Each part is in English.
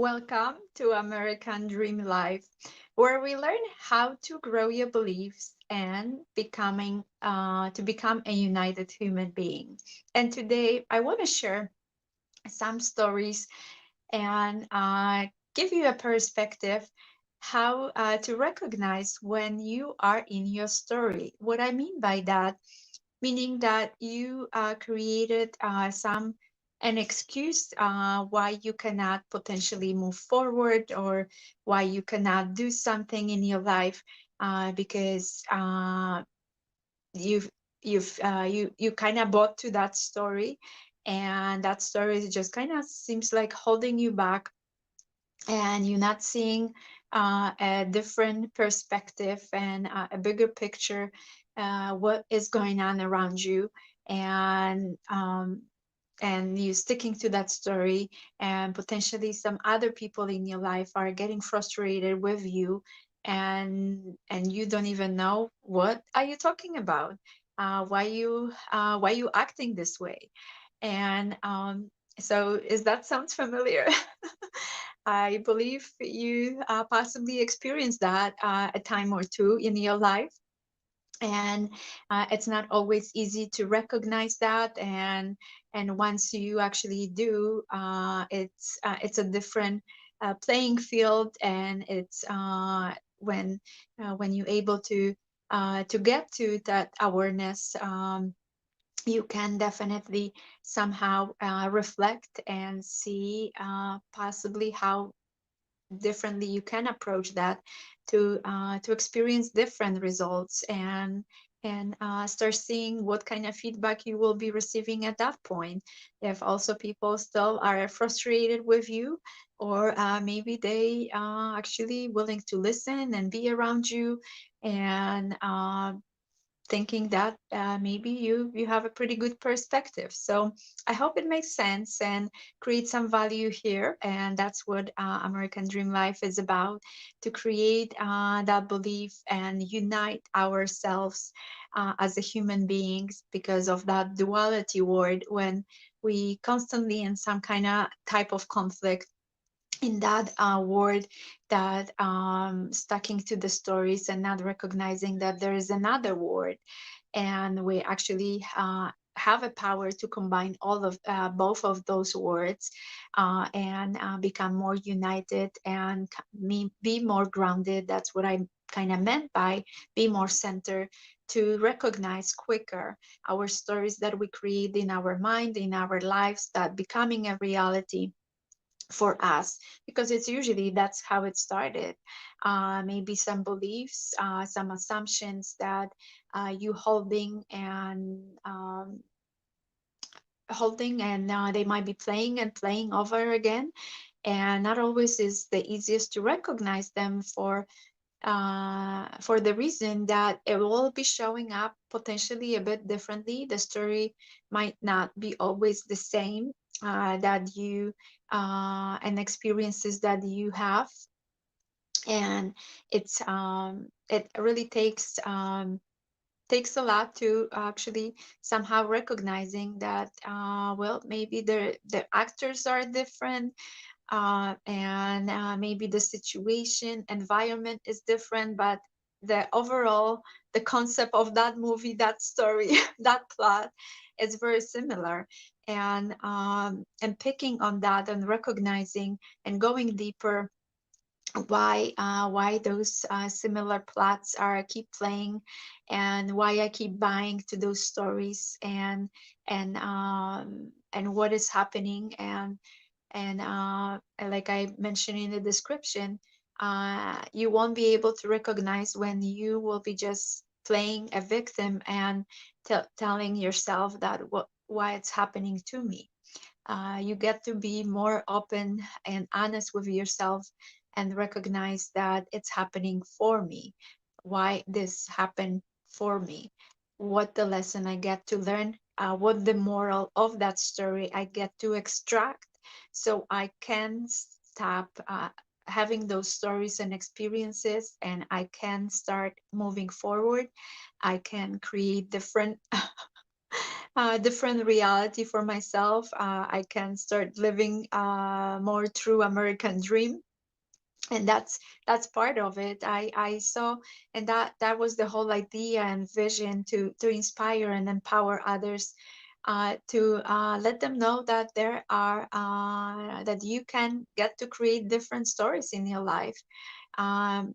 Welcome to American Dream Life, where we learn how to grow your beliefs and become a united human being. And today, I want to share some stories and give you a perspective how to recognize when you are in your story. What I mean by that, meaning that you created some an excuse why you cannot potentially move forward or why you cannot do something in your life because you've you kind of bought to that story, and that story just kind of seems like holding you back, and you're not seeing a different perspective and a bigger picture, what is going on around you, and you sticking to that story, and potentially some other people in your life are getting frustrated with you, and you don't even know what are you talking about, why you acting this way, and so is that sounds familiar? I believe you possibly experienced that a time or two in your life. And it's not always easy to recognize that. And once you actually do, it's a different playing field. And it's when you're able to get to that awareness, you can definitely somehow reflect and see possibly how differently you can approach that to experience different results, and start seeing what kind of feedback you will be receiving at that point. If also people still are frustrated with you, or maybe they are actually willing to listen and be around you, and thinking that maybe you have a pretty good perspective. So I hope it makes sense and create some value here. And that's what American Dream Life is about, to create that belief and unite ourselves as a human beings, because of that duality word. When we constantly in some kind of type of conflict in that word, that sticking to the stories and not recognizing that there is another word, and we actually have a power to combine all of both of those words, and become more united and be more grounded. That's what I kind of meant by be more centered, to recognize quicker our stories that we create in our mind, in our lives, that becoming a reality for us, because it's usually that's how it started. Maybe some beliefs, some assumptions that you holding, and they might be playing and playing over again, and not always is the easiest to recognize them for the reason that it will be showing up potentially a bit differently. The story might not be always the same that you and experiences that you have, and it really takes a lot to actually somehow recognizing that well, maybe the actors are different, and maybe the situation environment is different, but the overall, the concept of that movie, that story, that plot is very similar. And picking on that and recognizing and going deeper, why those similar plots are keep playing, and why I keep buying to those stories, and what is happening, and like I mentioned in the description, you won't be able to recognize when you will be just playing a victim and telling yourself that why it's happening to me. You get to be more open and honest with yourself, and recognize that it's happening for me. Why this happened for me? What the lesson I get to learn? What the moral of that story I get to extract, so I can stop having those stories and experiences, and I can start moving forward. I can create different different reality for myself. I can start living more true American dream, and that's part of it. I saw, and that was the whole idea and vision, to inspire and empower others, to let them know that there are that you can get to create different stories in your life. um,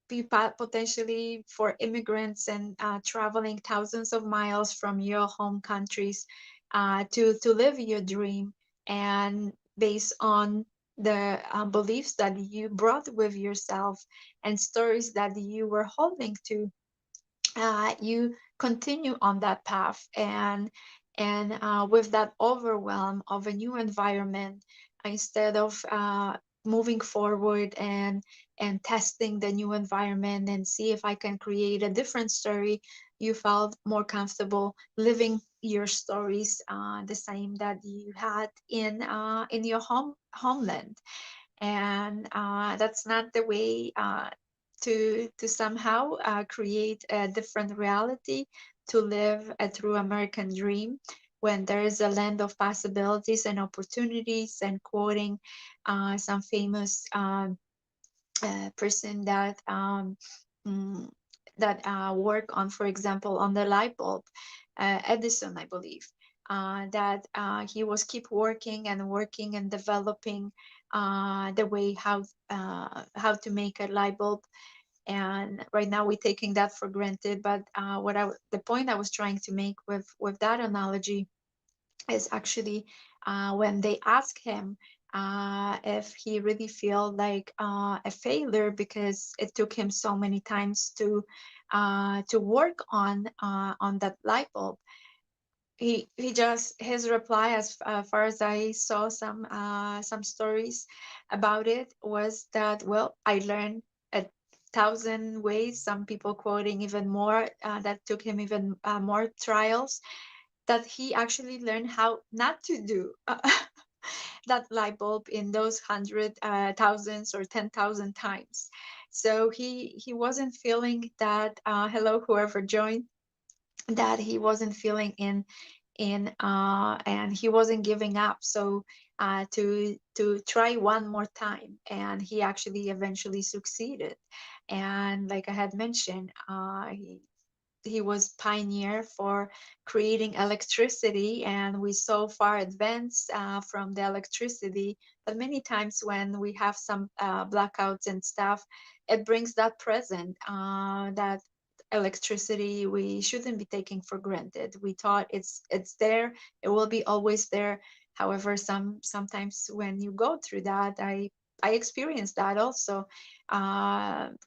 Potentially for immigrants and traveling thousands of miles from your home countries, to live your dream, and based on the beliefs that you brought with yourself and stories that you were holding to, you continue on that path, and with that overwhelm of a new environment, instead of moving forward and testing the new environment and see if I can create a different story, you felt more comfortable living your stories the same that you had in your homeland. And that's not the way to somehow create a different reality, to live a true American dream, when there is a land of possibilities and opportunities. And quoting some famous person mm, that work on, for example, on the light bulb, Edison, I believe, that he was keep working and working and developing the way how to make a light bulb. And right now we're taking that for granted. But the point I was trying to make with that analogy is actually when they ask him if he really feel like a failure because it took him so many times to work on that light bulb. He just, his reply, as far as I saw some stories about it, was that, well, I learned 1,000 ways, some people quoting even more, that took him even more trials, that he actually learned how not to do that light bulb in those hundred thousands or 10,000 times. So he wasn't feeling that, hello whoever joined, that he wasn't feeling in and he wasn't giving up. So to try one more time, and he actually eventually succeeded. And like I had mentioned, he was pioneer for creating electricity, and we so far advanced from the electricity. But many times when we have some blackouts and stuff, it brings that present, that electricity we shouldn't be taking for granted. We thought it's there, it will be always there. However, sometimes when you go through that, I experienced that also,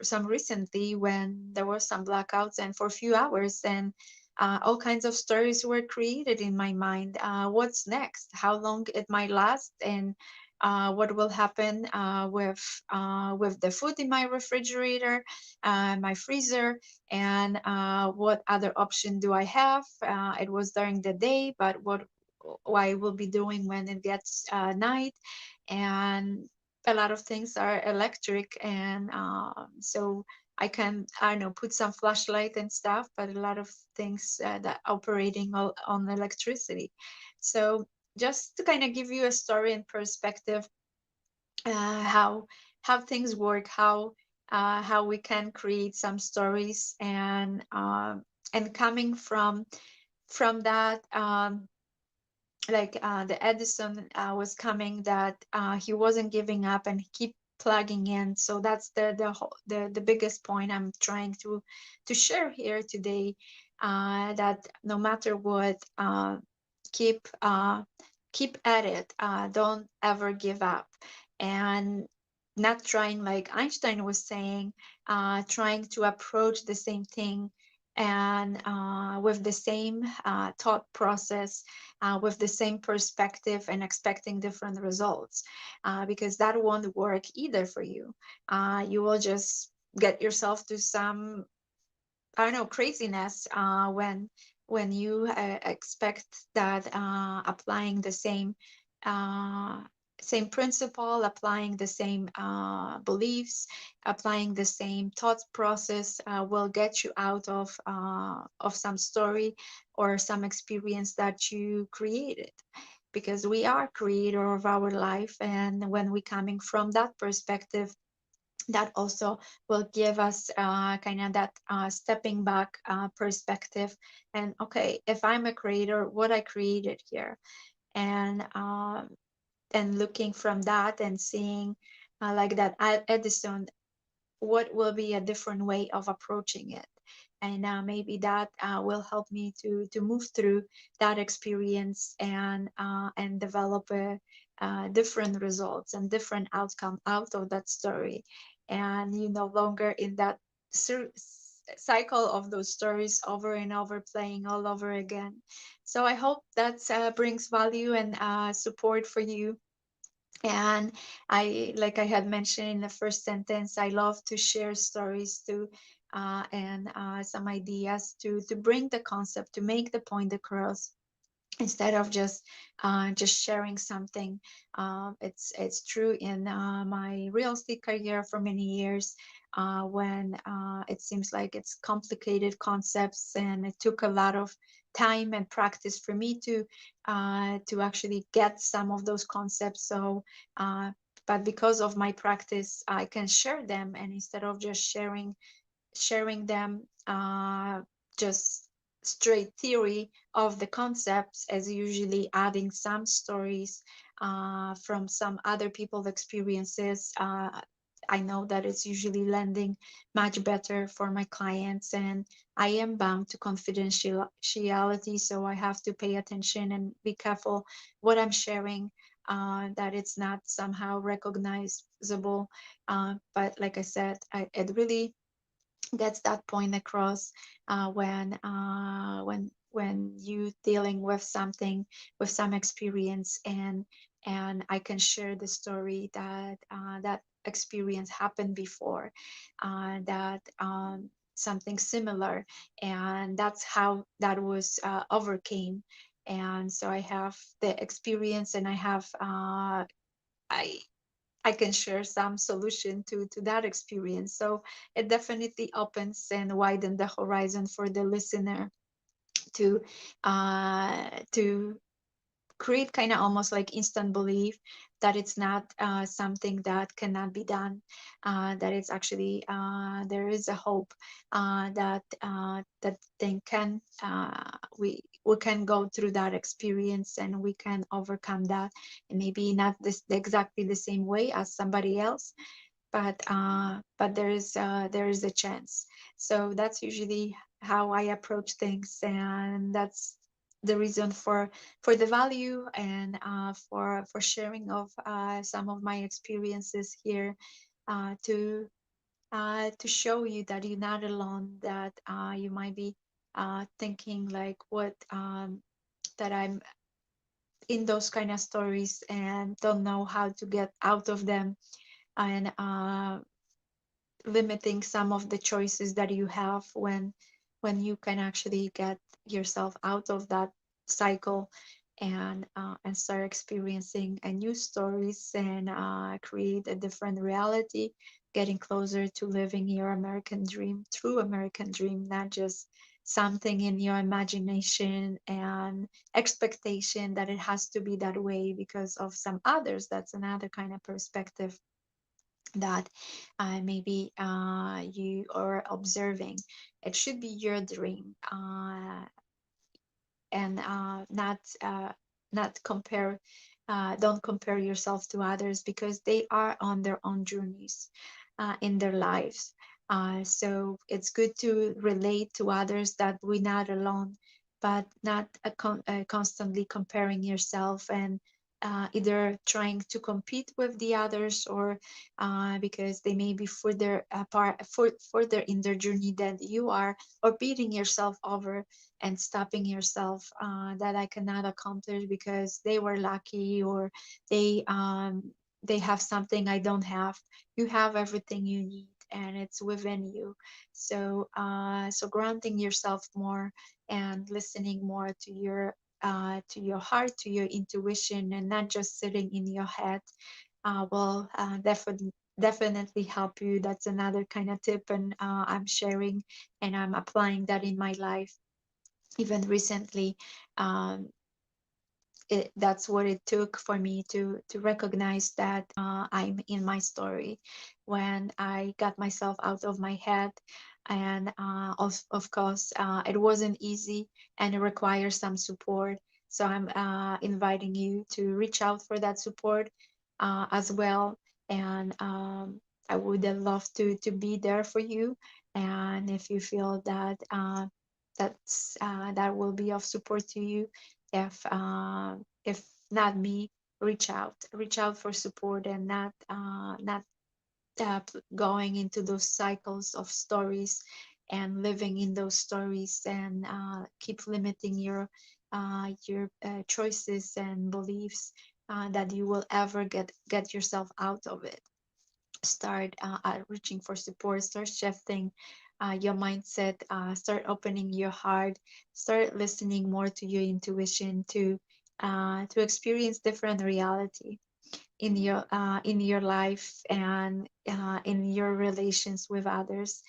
some recently, when there were some blackouts and for a few hours, and all kinds of stories were created in my mind. What's next? How long it might last? And what will happen with the food in my refrigerator, my freezer, and what other option do I have? It was during the day, but what I will be doing when it gets night. And a lot of things are electric, and so I can, I don't know, put some flashlight and stuff, but a lot of things that operating on electricity. So just to kind of give you a story and perspective, how things work, how we can create some stories, and coming from that, like the Edison was coming, that he wasn't giving up and he keep plugging in. So that's the biggest point I'm trying to share here today, that no matter what, keep keep at it, don't ever give up, and not trying, like Einstein was saying, trying to approach the same thing, and with the same thought process, with the same perspective, and expecting different results, because that won't work either for you. You will just get yourself to some, I don't know, craziness, when you expect that applying the same uh, same principle, applying the same beliefs, applying the same thought process will get you out of some story or some experience that you created. Because we are creator of our life, and when we coming from that perspective, that also will give us kind of that stepping back perspective. And okay, if I'm a creator, what I created here, and looking from that and seeing like that Edison, what will be a different way of approaching it. And maybe that will help me to move through that experience and develop different results and different outcome out of that story. And you no longer in that cycle of those stories over and over playing all over again. So I hope that brings value and support for you. And I, like I had mentioned in the first sentence, I love to share stories to and some ideas to bring the concept, to make the point across, instead of just sharing something. It's true in my real estate career for many years, when it seems like it's complicated concepts, and it took a lot of time and practice for me to actually get some of those concepts. So but because of my practice, I can share them, and instead of just sharing them just straight theory of the concepts, as usually adding some stories from some other people's experiences. I know that it's usually landing much better for my clients, and I am bound to confidentiality, so I have to pay attention and be careful what I'm sharing, that it's not somehow recognizable. But like I said, it really gets that point across when you dealing with something, with some experience, and I can share the story that that experience happened before, that something similar, and that's how that was overcame. And so I have the experience, and I I can share some solution to that experience. So it definitely opens and widens the horizon for the listener to create kind of almost like instant belief that it's not something that cannot be done, that it's actually there is a hope that thing can we can go through that experience, and we can overcome that. And maybe not this exactly the same way as somebody else, but there is a chance. So that's usually how I approach things, and that's the reason for the value, and for sharing of some of my experiences here, to show you that you're not alone, that you might be thinking like what that I'm in those kind of stories and don't know how to get out of them, and limiting some of the choices that you have when you can actually get yourself out of that cycle, and start experiencing a new stories, and create a different reality, getting closer to living your American dream, true American dream, not just something in your imagination and expectation that it has to be that way because of some others. That's another kind of perspective that maybe you are observing. It should be your dream, and not compare. Don't compare yourself to others, because they are on their own journeys in their lives. So it's good to relate to others, that we're not alone, but not constantly comparing yourself, and either trying to compete with the others, or because they may be further apart, further in their journey than you are, or beating yourself over and stopping yourself, that I cannot accomplish because they were lucky, or they um, they have something I don't have. You have everything you need, and it's within you. So so granting yourself more, and listening more to your to your heart, to your intuition, and not just sitting in your head, will definitely help you. That's another kind of tip, and I'm sharing, and I'm applying that in my life. Even recently, um, that's what it took for me to recognize that I'm in my story. When I got myself out of my head, and of course it wasn't easy, and it requires some support. So I'm inviting you to reach out for that support as well. And I would love to be there for you. And if you feel that that will be of support to you, if not me, reach out for support, and not going into those cycles of stories and living in those stories, and keep limiting your choices and beliefs, that you will ever get yourself out of it. Start reaching for support, start shifting your mindset, start opening your heart, start listening more to your intuition, to experience different reality in your life, and in your relations with others.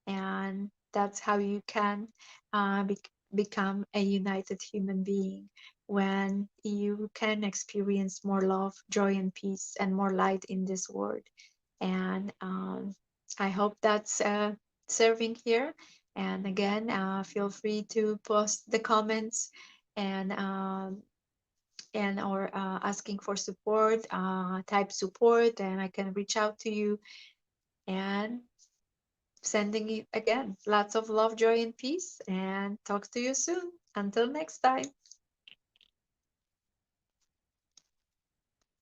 And that's how you can become a united human being, when you can experience more love, joy, and peace, and more light in this world. And I hope that's serving here. And again, feel free to post the comments, and or asking for support, type support, and I can reach out to you. And sending you again lots of love, joy, and peace, and talk to you soon. Until next time.